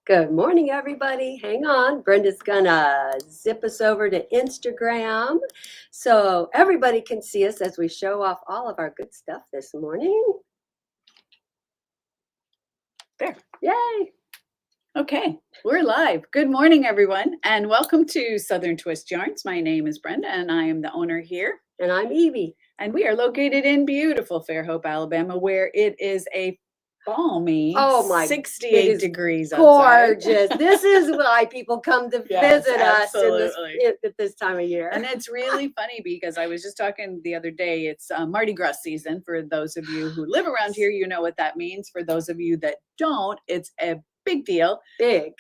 Good morning, everybody. Hang on. Brenda's gonna zip us over to Instagram so everybody can see us as we show off all of our good stuff this morning. There. Yay. Okay, we're live. Good morning, everyone, and welcome to Southern Twist Yarns. My name is Brenda, and I am the owner here. And I'm Evie. And we are located in beautiful Fairhope, Alabama, where it is a balmy 68 degrees outside. Gorgeous. This is why people come to visit us at this time of year. And it's really funny because I was just talking the other day, it's Mardi Gras season. For those of you who live around here, you know what that means. For those of you that don't, it's a big deal. Big.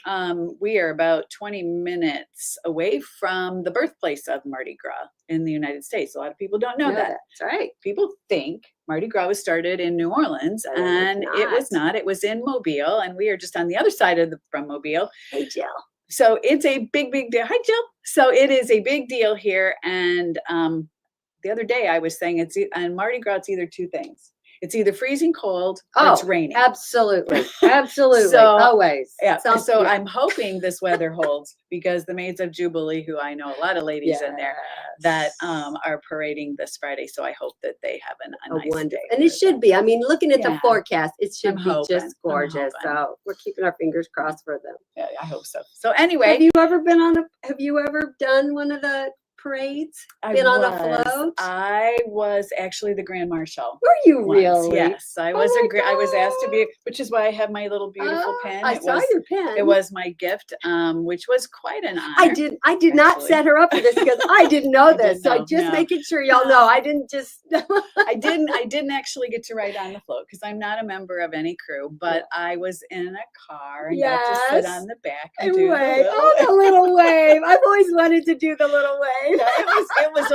We are about 20 minutes away from the birthplace of Mardi Gras in the United States. A lot of people don't know that. That's right. People think Mardi Gras was started in New Orleans, and it was not. It was in Mobile, and we are just on the other side of from Mobile. Hey, Jill. So it's a big deal. Hi, Jill. So it is a big deal here. And the other day I was saying on Mardi Gras, it's either two things. It's either freezing cold or it's raining. Absolutely. Absolutely. So, always. Yeah. I'm hoping this weather holds because the Maids of Jubilee, who I know a lot of ladies in there that are parading this Friday. So I hope that they have a nice day. And it should be. I mean, looking at the forecast, it should be just gorgeous. So we're keeping our fingers crossed for them. Yeah, I hope so. So anyway. Have you ever done one of the parades? Been on a float? I was actually the Grand Marshal. Were you really? Yes, I was I was asked to be, which is why I have my little beautiful pen. I saw your pen. It was my gift, which was quite an honor. I did not set her up for this because I didn't know this. So just making sure y'all know. I didn't just I didn't actually get to ride on the float because I'm not a member of any crew, but I was in a car and got to sit on the back and do the little wave. I've always wanted to do the little wave. Yeah, it was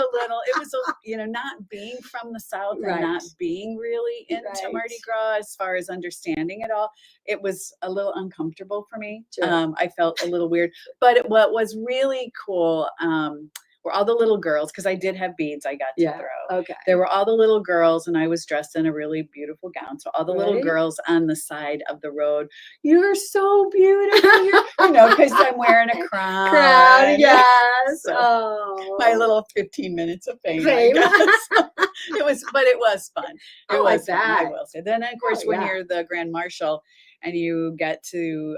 not being from the South and not being really into Mardi Gras as far as understanding it all. It was a little uncomfortable for me. Sure. I felt a little weird, but what was really cool, were all the little girls, because I did have beads I got to throw. Okay. There were all the little girls, and I was dressed in a really beautiful gown. So all the little girls on the side of the road, you're so beautiful, because I'm wearing a crown. Yes. So my little 15 minutes of fame. I guess. It was fun. It was fun, I will say. Then, of course, when you're the Grand Marshal, and you get to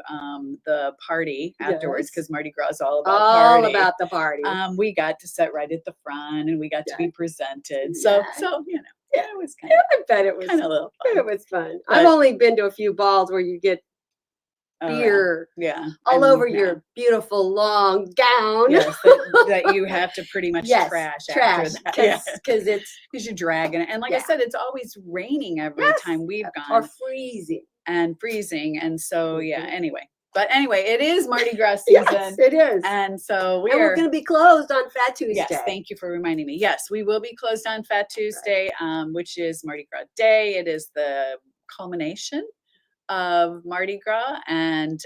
the party afterwards, because Mardi Gras is all about the party. We got to sit right at the front, and we got to be presented. So it was kind I bet it was kind of a little fun. It was fun. I've only been to a few balls where you get beer all over your beautiful long gown. Yes, that you have to pretty much trash after that. Because you're dragging it. And like I said, it's always raining every time we've gone. Or freezing. And so, anyway. But anyway, it is Mardi Gras season. Yes, it is. And so we're going to be closed on Fat Tuesday. Yes, thank you for reminding me. Yes, we will be closed on Fat Tuesday, which is Mardi Gras Day. It is the culmination of Mardi Gras. And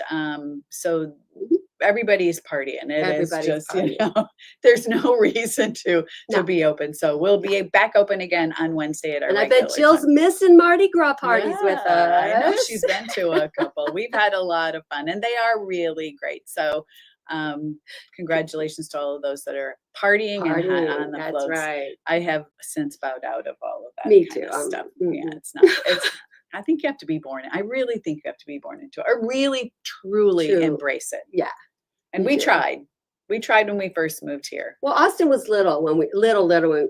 so everybody's partying. Everybody's just, partying. There's no reason to be open. So we'll be back open again on Wednesday at our regular I bet Jill's time. Missing Mardi Gras parties with us. I know she's been to a couple. We've had a lot of fun, and they are really great. So congratulations to all of those that are partying and on the floats. That's right. I have since bowed out of all of that. Me kind too. Of stuff. Yeah, it's not. I think you have to be born. I really think you have to be born into it, or really, truly embrace it. Yeah. And we tried. We tried when we first moved here. Well, Austin was little,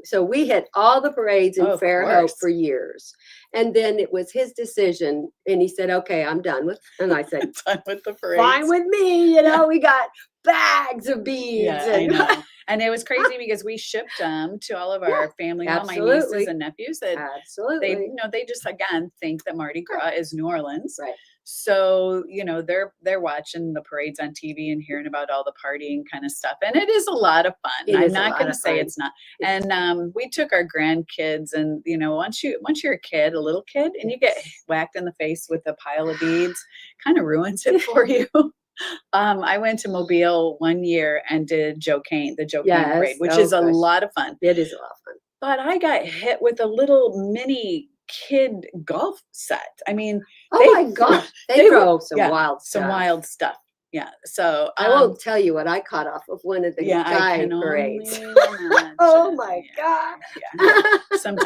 so we had all the parades in Fairhope for years. And then it was his decision, and he said, "Okay, I'm done with." And I said, "Done with the parades. Fine with me." We got bags of beads. Yeah, I know. And it was crazy because we shipped them to all of our family, all my nieces and nephews. That they just again think that Mardi Gras is New Orleans. Right. So, they're watching the parades on TV and hearing about all the partying kind of stuff. And it is a lot of fun. I'm not going to say it's not. And we took our grandkids, and, once you're a kid, a little kid, and you get whacked in the face with a pile of beads, kind of ruins it for you. I went to Mobile one year and did the Joe Kane parade, which is a lot of fun. It is a lot of fun. But I got hit with a little mini kid golf set. I mean, my gosh, they drove some wild stuff. Yeah. So I won't tell you what I caught off of one of the I guy can parades. only imagine. Oh my God.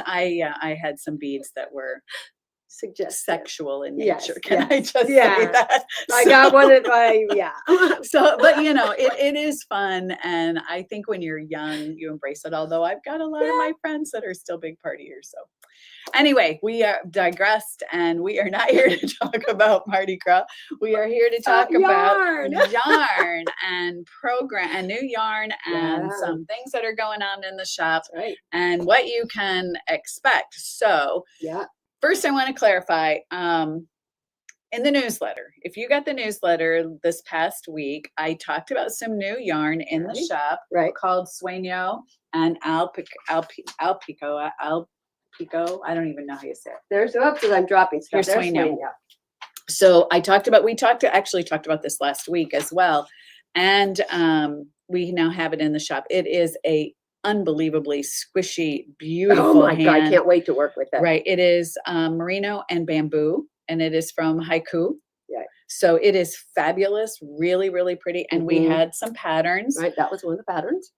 I had some beads that were Suggestive. sexual in Yes, nature. Can I yes, just say yeah. that? I got one of my, yeah. So, but it is fun. And I think when you're young, you embrace it. Although I've got a lot of my friends that are still big partiers. So anyway, we are digressed and we are not here to talk about Mardi Gras. We are here to talk about yarn and program and new yarn and some things that are going on in the shop and what you can expect. So first I want to clarify, in the newsletter, if you got the newsletter this past week, I talked about some new yarn in the shop called Sueño and Alpico. I don't even know how you say it. There's because I'm dropping stuff. There's Sueño. So we talked about this last week as well. And we now have it in the shop. It is a unbelievably squishy, beautiful Oh my God, I can't wait to work with that. Right. It is merino and bamboo, and it is from Haiku. Yeah. So it is fabulous, really, really pretty. And we had some patterns. Right, that was one of the patterns.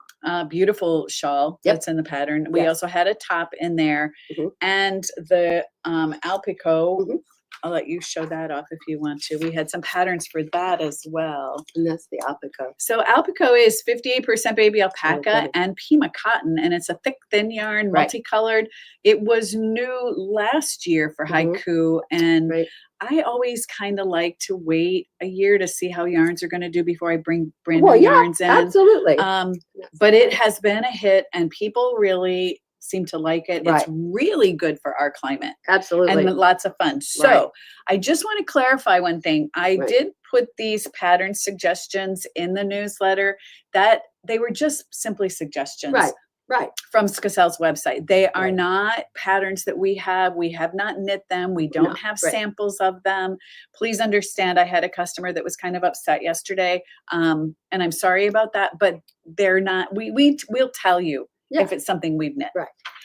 Beautiful shawl that's in the pattern. We also had a top in there, and the Alpico. I'll let you show that off if you want to. We had some patterns for that as well. And that's the Alpico. So Alpico is 58% baby alpaca and Pima cotton, and it's a thick, thin yarn, multicolored. It was new last year for Haiku, and I always kind of like to wait a year to see how yarns are going to do before I bring brand new yarns in. Absolutely. But it has been a hit, and people really seem to like it. It's really good for our climate. Absolutely. And lots of fun. So I just want to clarify one thing. I did put these pattern suggestions in the newsletter that they were just simply suggestions. From Skasel's website. They are not patterns that we have. We have not knit them. We don't have samples of them. Please understand, I had a customer that was kind of upset yesterday. And I'm sorry about that, but they're not, we'll tell you if it's something we've knit.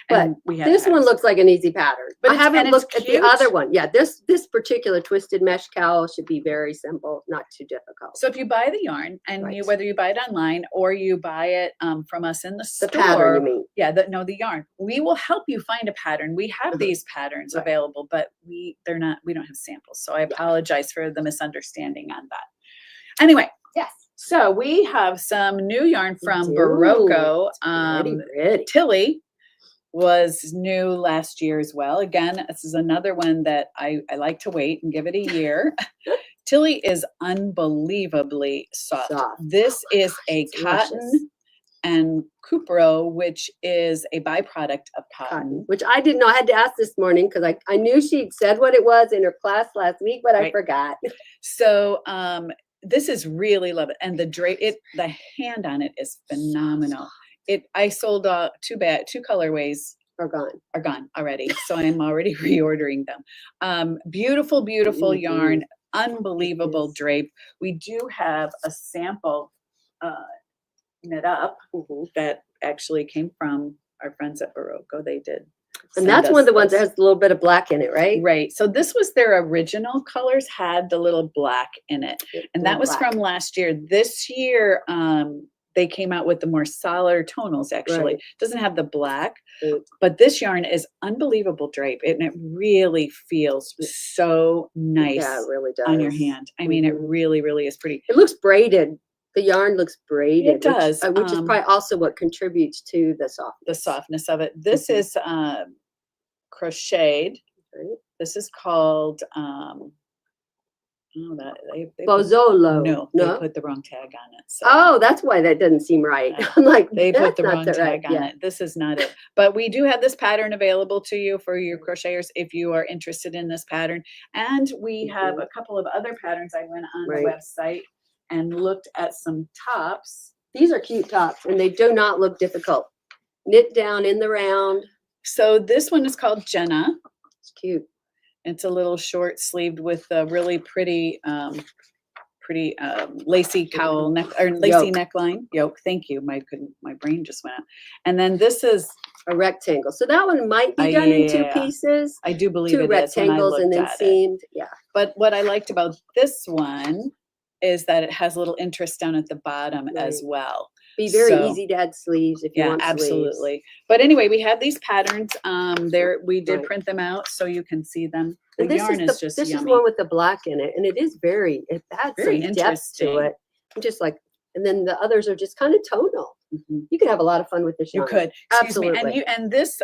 But this one looks like an easy pattern. But I haven't looked at the other one. Yeah, this particular twisted mesh cowl should be very simple, not too difficult. So if you buy the yarn, and whether you buy it online or you buy it from us in the store, the pattern, you mean? Yeah, the yarn. We will help you find a pattern. We have these patterns available, but we don't have samples. So I apologize for the misunderstanding on that. Anyway. Yes. So we have some new yarn from Barocco. Tilly was new last year as well. Again, this is another one that I like to wait and give it a year. Tilly is unbelievably soft. This is a cotton and cupro, which is a byproduct of cotton. Which I didn't know. I had to ask this morning because I knew she'd said what it was in her class last week, but I forgot. So this is really love it. And the hand on it is phenomenal. I sold two colorways are gone already. So I'm already reordering them. Beautiful yarn, unbelievable drape. We do have a sample knit up that actually came from our friends at Barocco. They did. And that's one of the ones that has a little bit of black in it, right? Right. So this was their original colors, had the little black in it. And that was from last year. This year, they came out with the more solid tonals, actually. Doesn't have the black, but this yarn is unbelievable drape. And it really feels so nice it really does. On your hand. I mean, it really, really is pretty. It looks braided. The yarn looks braided. It does. Which is probably also what contributes to the softness. The softness of it. This is crocheted. This is called Bozzolo. No, they put the wrong tag on it. So. Oh, that's why that doesn't seem right. I'm like, they put the wrong tag on it. This is not it. But we do have this pattern available to you for your crocheters if you are interested in this pattern. And we have a couple of other patterns. I went on the website and looked at some tops. These are cute tops, and they do not look difficult. Knit down in the round. So this one is called Jenna. It's cute. It's a little short sleeved with a really pretty, lacy cowl lacy neckline. Yoke. Thank you. My brain just went out. And then this is a rectangle. So that one might be done in two pieces. I do believe two rectangles and then seamed. Yeah. But what I liked about this one is that it has a little interest down at the bottom as Right. well. Be very So- easy to add sleeves if you Yeah, want sleeves. absolutely. But anyway, we have these patterns. There we did Right. print them out so you can see them. The And this yarn is is the just this is yummy. one with the black in it, and it is it adds Very some depth to interesting. it. Just like, and then the others are just kind of tonal. Mhm. You could have a lot of fun with this You yarn. could, excuse me, Absolutely. and this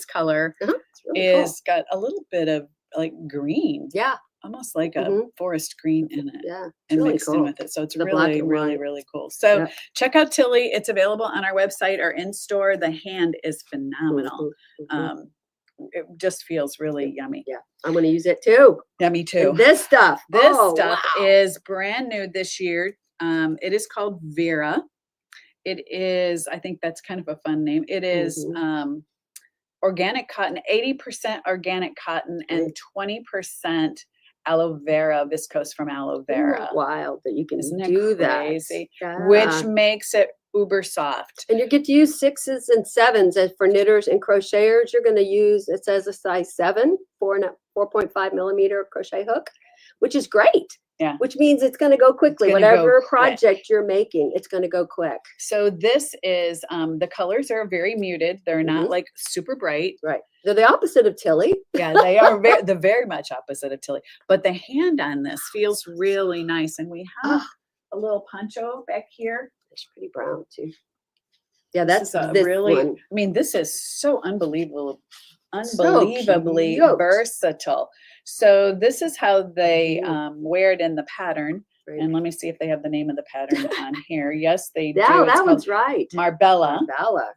color It's really cool. is got a little bit of like green, Yeah, almost like a Mhm. forest green in it. yeah. It's And really mixed cool. in with it. So it's The black really, and really, white. really cool. So Yep. check out Tilly. It's available on our website or in store. The hand is phenomenal. Mhm, mhm. It just feels really yummy. Yeah, I'm going to use it too. Yeah, me too. And this stuff. This oh, stuff wow. is brand new this year. It is called Vera. It is, I think that's kind of a fun name. It is organic cotton, 80% organic cotton and 20% aloe vera viscose from aloe Isn't that vera. wild that you can Isn't it do crazy? that. Which Yeah. makes it uber soft. And you get to use 6s and 7s as for knitters and crocheters. You're going to use, it says a size 7, 4.5 millimeter crochet hook, which is great. Yeah. Which means it's going to go quickly. gonna go Whatever quick. project you're making, it's going to go quick. So this is, the colors are very muted. They're not Mhm. like super bright. Right. They're the opposite of Tilly. Yeah, they are the very much opposite of Tilly. But the hand on this feels really nice. And we have a little poncho back here. It's pretty brown too. Yeah, This that's is a this really, one. I mean, this is so unbelievably cute. versatile. So this is how they Mhm. wear it in the pattern. Right. And let me see if they have the name of the pattern on here. Yes, they do. Yeah, It's that called one's right. Marbella. Bella.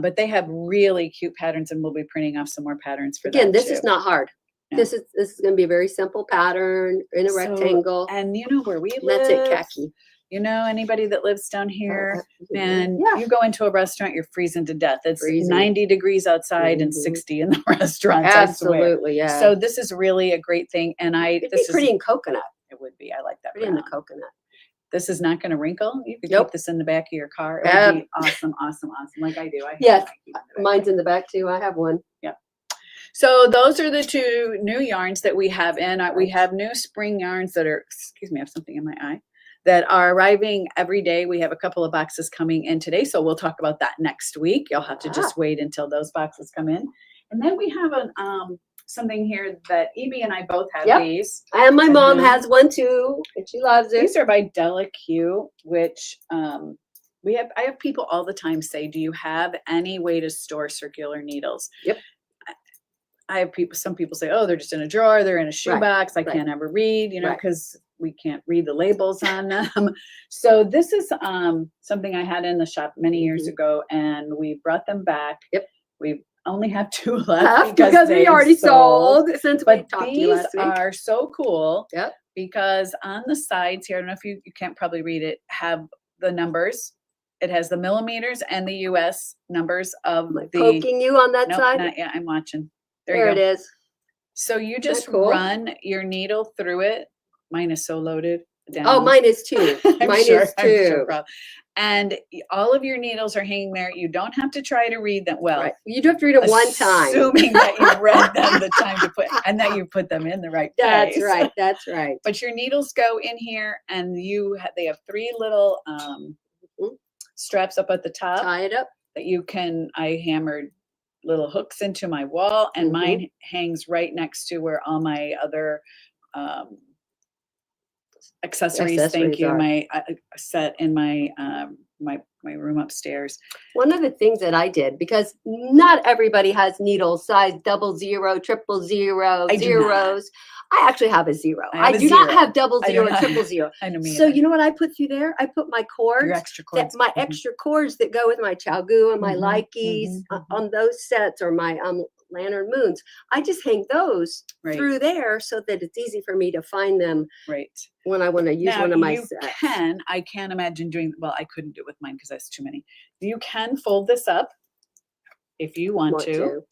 But they have really cute patterns, and we'll be printing off some more patterns for Again, that this too. is not hard. No. This is going to be a very simple pattern in a So, rectangle. And you know where we And live? that's it, khaki. You know anybody that lives down here? And yeah. you go into a restaurant, you're freezing to death. It's Freezing. 90 degrees outside and Mhm. 60 in the restaurants. I swear. Absolutely, yeah. So this is really a great thing. And It'd this be pretty is, in coconut. it would be. I like that. Pretty in the brown. coconut. This is not going to wrinkle. You could Nope. keep this in the back of your car. It Yeah. would be awesome, awesome, awesome. Like I do. I have Yes. mine in the back. Mine's in the back too. I have one. So those are the two new yarns that we have in. We Right. have new spring yarns that are, excuse me, I have something in my eye, that are arriving every day. We have a couple of boxes coming in today, so we'll talk about that next week. You'll have to just wait until those boxes come in. And then we have something here that Evie and I both have Yep. these. And my mom Mhm. has one too, and she loves it. These are by Della Q, which I have people all the time say, do you have any way to store circular needles? Yep. I have some people say, oh, they're just in a drawer, they're in a shoebox, I right. can't ever read, Right. because we can't read the labels on them. So this is something I had in the shop many years Mhm. ago, and we brought them back. Yep. We only have 2 left because we they already sold since we But talked to you these last week. are so cool. Yep. Because on the sides here, I don't know if you can't probably read it, have the numbers. It has the millimeters and the US numbers of Am I the. poking you on that Nope, side? not yet. I'm watching. There There you it go. is. So you just cool? run your needle through it. Mine is so loaded down. Oh, mine is too. I'm Mine sure, is I'm sure, too. and all of your needles are hanging there. You don't have to try to read them. Well, Right. You do have to read them one time. assuming that you read them the time to put, and that you put them in the right place. That's right. That's right. But your needles go in here, and they have 3 little straps up at the top Tie it up. that you can. I hammered little hooks into my wall, and Mhm. mine hangs right next to where all my other accessories. Thank Accessories you. are. My set in my my room upstairs. One of the things that I did, because not everybody has needles size 00, 000, I do zeros. I actually have a 0. I have a do not 0. have 00, I do not. 000. I know me. So either. you know what I put through there? I put my cords. Your extra cords. My Mhm. extra cords that go with my Chalgu and my Mhm, Likes mhm, on those sets, or my Lantern Moons. I just hang those Right. through there so that it's easy for me to find them Right. when I want to use Now, one of my you sets. I can't imagine doing, well, I couldn't do it with mine because that's too many. You can fold this up if you want to.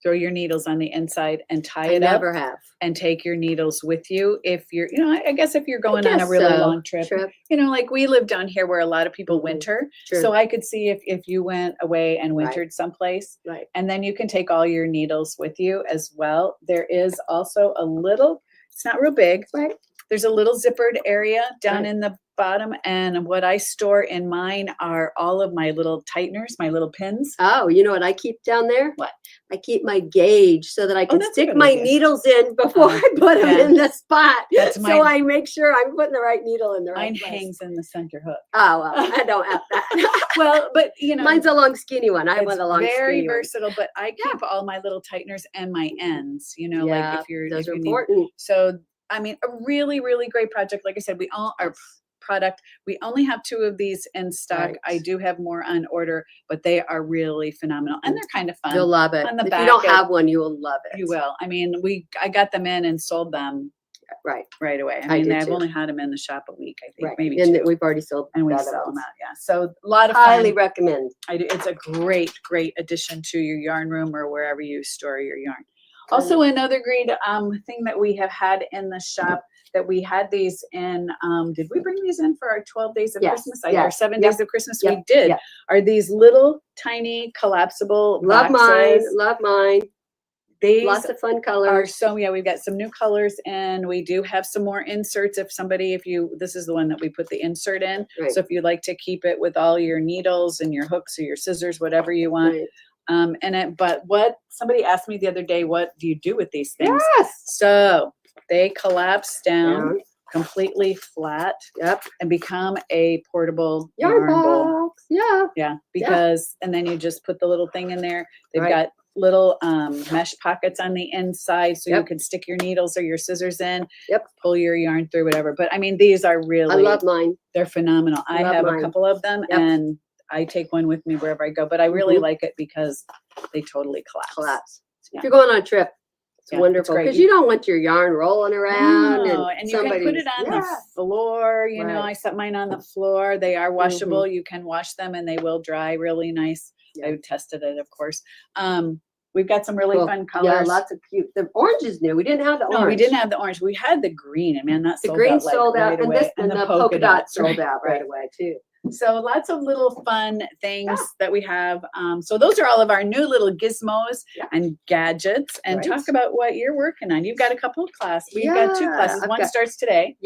Throw your needles on the inside and tie I it up never have. and take your needles with you. If you're, I guess if you're going on a guess really so. long trip, like we live down here where a lot of people Mhm. winter. True. So I could see if you went away and Right. wintered someplace, Right. and then you can take all your needles with you as well. There is also a little, it's not real big, Right. there's a little zippered area down Right. in the bottom, and what I store in mine are all of my little tighteners, my little pins. Oh, you know what I keep down there? What? I keep my gauge so that I can that's a stick good my idea. needles in before Oh, I put them yeah. in the spot. That's So mine. I make sure I'm putting the right needle in the right Mine place. hangs in the center hook. Oh, well, I don't have that. Well, but you know, Mine's a long skinny one. I it's want a long very skinny one. versatile, but I Yeah. keep all my little tighteners and my ends, you know, Yeah, like if those are you need. important. So, I mean, a really, really great project. Like I said, we only have 2 of these in stock. I Right. do have more on order, but they are really phenomenal and they're kind of fun. You'll love it. On the If back you don't it- have one, you will love it. You will. I mean, I got them in and sold them Right, right away. I did I've too. only had them in the shop a week, I think, right. maybe And 2. we've already sold And we that sell them out. out, yeah. So a lot of Highly fun. recommend. It's a great, great addition to your yarn room or wherever you store your yarn. Also, another great thing that we have had in the shop that we had these in. Did we bring these in for our 12 days of Yes, Christmas? Or yes, 7 yep, days of Christmas? yep, We did. yep. Are these little tiny collapsible Love mine. boxes? Love mine. These Lots of fun are colors. so, yeah, we've got some new colors and we do have some more inserts. This is the one that we put the insert in. Right. So if you'd like to keep it with all your needles and your hooks or your scissors, whatever you want. Right. But what somebody asked me the other day, what do you do with these things? Yes. So they collapse down Down. completely flat Yep. and become a portable Yarn yarn bowl. box. Yeah. Yeah, because and then you just put the little thing in there. They've Right. got little mesh pockets on the inside, so you Yep. can stick your needles or your scissors in. Yep. Pull your yarn through, whatever. But I mean, these are really I love mine. they're phenomenal. I Love have mine. a couple of them, Yep. and I take one with me wherever I go. But I really Mhm. like it because they totally collapse. Collapse. Yeah. If you're going on a trip, it's Yeah, it's wonderful great. because you don't want your yarn rolling around No, and and you can put it on the floor. You know, Right. I set mine on the floor. They are washable. You can wash them, and they will dry really nice. Yeah. I tested it, of course. We've got some really Cool. fun colors. Yeah, lots of cute. The orange is new. We didn't have the orange. No, we didn't have the orange. We had the green, and man, that the sold green out, like, sold out, right and away. this and the polka dot sold right, out right away too. So lots of little fun things that we have. So those are all of our new little gizmos Yeah. and gadgets. And Right. talk about what you're working on. You've got a couple of classes. We've got 2 Yeah, classes. I've One got- starts today.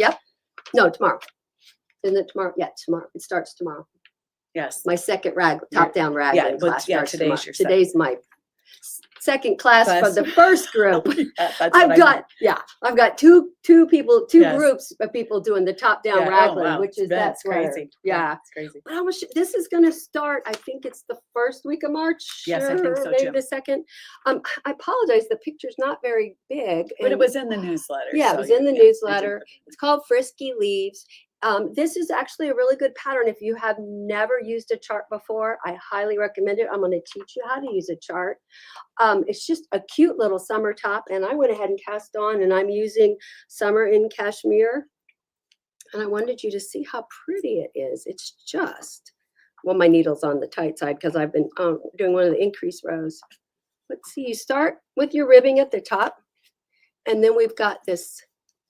No, tomorrow. Isn't it tomorrow? Yeah, tomorrow. It starts tomorrow. Yes. My second top-down raglan yeah, but class yeah, starts today's tomorrow. your second. Today's my second class Class. from the first group. That's what I've I got I've got two people, two Yes. groups of people doing the top-down Yeah, oh, raglan, wow. which is That's that sweater. crazy. Yeah. It's crazy. But this is going to start. I think it's the first week of March. Yes, I think or so, maybe too. the second. I apologize. The picture's not very big. But it and- was in the newsletter. Yeah, it so was in the yeah, I did newsletter. put it. It's called Frisky Leaves. This is actually a really good pattern. If you have never used a chart before, I highly recommend it. I'm going to teach you how to use a chart. It's just a cute little summer top, and I went ahead and cast on, and I'm using Summer in Cashmere. And I wanted you to see how pretty it is. It's just, well, my needle's on the tight side because I've been doing one of the increase rows. Let's see, you start with your ribbing at the top, and then we've got this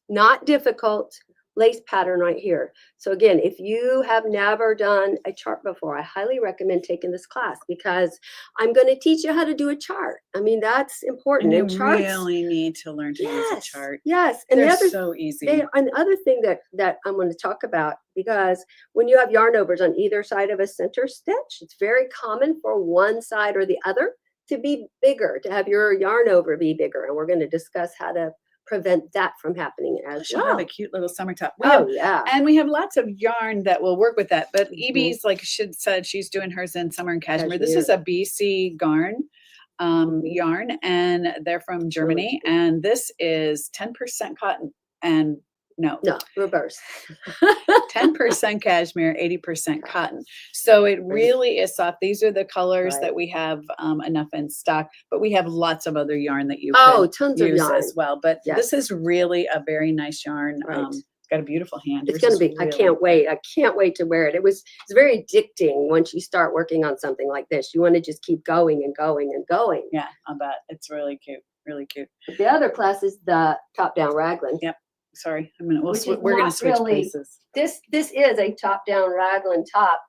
not difficult lace pattern right here. So again, if you have never done a chart before, I highly recommend taking this class because I'm going to teach you how to do a chart. I mean, that's important. And you charts, really need to learn to use a chart. yes. And They're the other so easy. another thing that I'm going to talk about, because when you have yarn overs on either side of a center stitch, it's very common for one side or the other to be bigger, to have your yarn over be bigger. And we're going to discuss how to prevent that from happening as She'll well. have a cute little summer top. Oh, yeah. And we have lots of yarn that will work with that. But Mhm. Evie's, like she said, she's doing hers in Summer and Cashmere. This is a BC Garn yarn, and they're from Germany. cute. And this is 10% cotton and no, reverse. 10% cashmere, 80% cotton. So it really is soft. These are the colors Right. that we have enough in stock, but we have lots of other yarn that you Oh, can tons of use yarn. as well. But Yes. this is really a very nice yarn. Right. It's got a beautiful hand. It's Yours going to is be, I really can't good. wait. I can't wait to wear it. It's very addicting once you start working on something like this. You want to just keep going and going and going. Yeah, I bet. It's really cute. Really cute. But the other class is the top-down raglan. Yep. Sorry. I'm gonna, Which is we're going to not switch really- places. This is a top-down raglan top.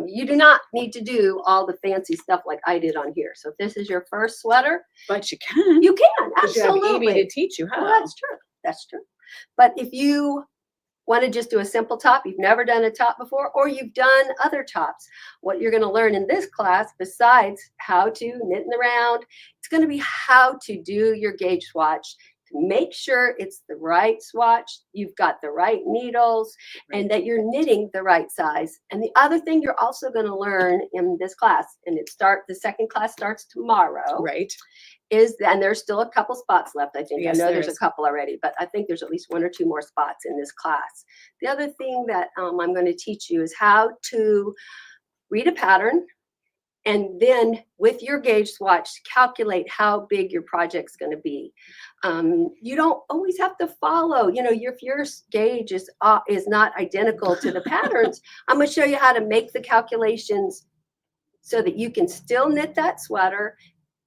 You do not need to do all the fancy stuff like I did on here. So if this is your first sweater, But you can. you can, But you have Evie absolutely. to teach you how. Well, that's true. That's true. But if you want to just do a simple top, you've never done a top before, or you've done other tops, what you're going to learn in this class, besides how to knit in the round, it's going to be how to do your gauge swatch to make sure it's the right swatch, you've got the right needles, and that you're knitting the right size. And the other thing you're also going to learn in this class, and the second class starts tomorrow, Right. and there's still a couple spots left, I think. Yes, I know there there's is. a couple already, but I think there's at least 1 or 2 more spots in this class. The other thing that I'm going to teach you is how to read a pattern, and then with your gauge swatch, calculate how big your project's going to be. You don't always have to follow, if your gauge is not identical to the patterns, I'm going to show you how to make the calculations so that you can still knit that sweater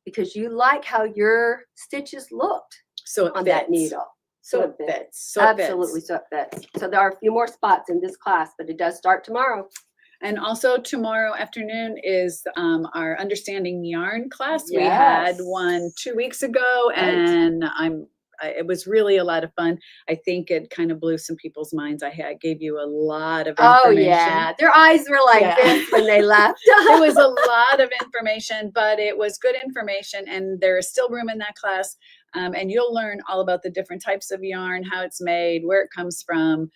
because you like how your stitches looked So it on fits. that needle. So it fits. So it fits. Absolutely, so it fits. So there are a few more spots in this class, but it does start tomorrow. And also tomorrow afternoon is our Understanding Yarn class. We had Yes. one 2 weeks ago, Right. and it was really a lot of fun. I think it kind of blew some people's minds. I gave you a lot of information. Oh yeah, their eyes were like Yeah. this when they left. It was a lot of information, but it was good information, and there is still room in that class. And you'll learn all about the different types of yarn, how it's made, where it comes from,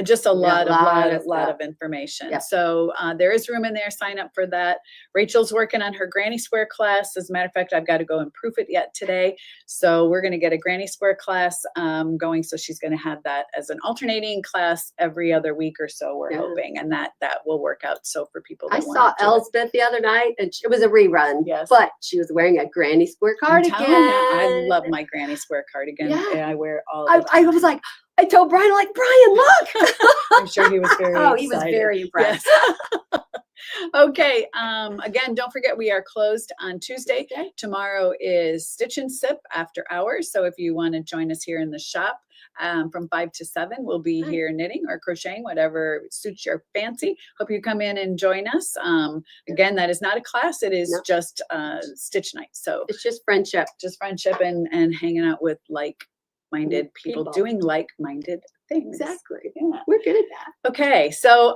just a lot of information. Yep. So there is room in there. Sign up for that. Rachel's working on her Granny Square class. As a matter of fact, I've got to go and proof it yet today. So we're going to get a Granny Square class going. So she's going to have that as an alternating class every other week or so, we're Yeah. hoping, and that will work out. So for people I that saw want to do it. Elsbeth the other night, and it was a rerun. Yes. But she was wearing a Granny Square I'm cardigan. telling you, I love my Granny Square cardigan. Yeah. Yeah, I wear it all the I time. was like, I told Brian, Brian, look. I'm sure he was very Oh, he was excited. very impressed. Yes. Okay. Again, don't forget we are closed on Tuesday. Okay. Tomorrow is Stitch and Sip after hours. So if you want to join us here in the shop from 5 to 7, we'll be Nice. here knitting or crocheting, whatever suits your fancy. Hope you come in and join us. Again, that is not a class. It is No. just stitch night. So It's just friendship. just friendship and hanging out with like-minded people People. doing like-minded things. Exactly. Yeah. We're good at that. Okay, so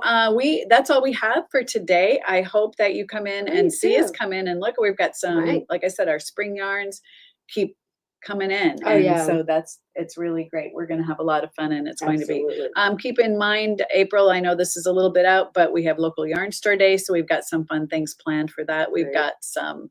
that's all we have for today. I hope that you come in Me and see us too. come in and look. We've got some, Right. like I said, our spring yarns keep coming in. Oh, and yeah. so it's really great. We're going to have a lot of fun, and it's going to be. Absolutely. Keep in mind, April, I know this is a little bit out, but we have local yarn store day, so we've got some fun things planned for that. We've Great. got some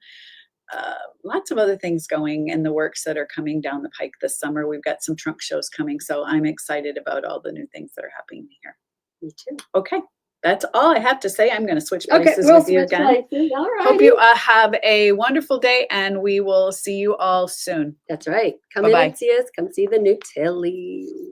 lots of other things going in the works that are coming down the pike this summer. We've got some trunk shows coming, so I'm excited about all the new things that are happening here. Me too. Okay, that's all I have to say. I'm going to switch Okay, places we'll with you switch again. places. All right. Hope you have a wonderful day, and we will see you all soon. That's right. Come in Bye-bye. and see us. Come see the new Tilly.